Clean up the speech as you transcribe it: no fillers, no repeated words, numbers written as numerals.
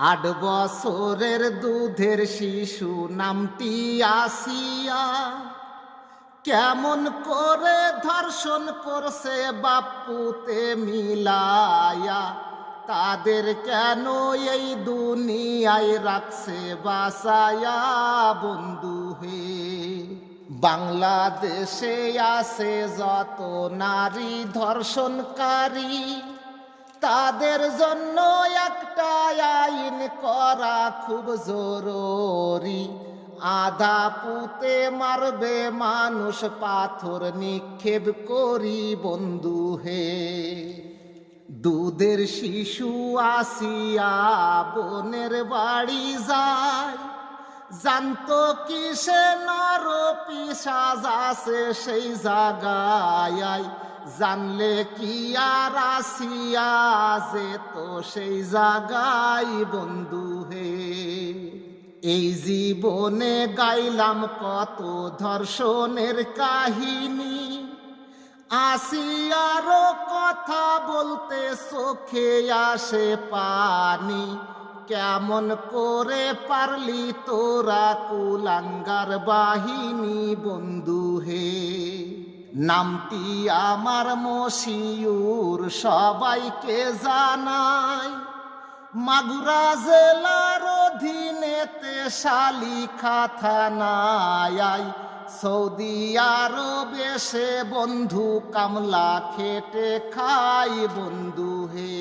8 বছরের দুধের শিশু নামটি আসিয়া, কেমন করে ধর্ষণ করছে বাপুতে মিলায়া। তাদের কেন এই দুনিয়ায় রাখছে বাসায়া বন্ধু হে। বাংলাদেশে আছে যত নারী ধর্ষণকারী, তাদের জন্য একটা আইন করা খুব জরুরি। আধা পুঁতে মারবে মানুষ, পাথর নিক্ষেপ করি বন্ধু হে। দুধের শিশু আসিয়া বোনের বাড়ি যায়, জানতো কিসে নর পিশাচ আছে সেই জায়গায়। জানলে কি আর আসিয়া যেত সেই জায়গায় বন্ধু হে। এই জীবনে গাইলাম কত ধর্ষণের কাহিনী, আসিয়ারও কথা বলতে চোখে আসে পানি। কেমন করে পারলি তোরা কুলাঙ্গার বাহিনী বন্ধু হে। নামটি আমার মশিউর, সবাইকে জানাই। মাগুরা জেলার অধীনেতে শালিখা থানায়। সৌদি আরবে সে বন্ধু কামলা খেটে খাই বন্ধু হে।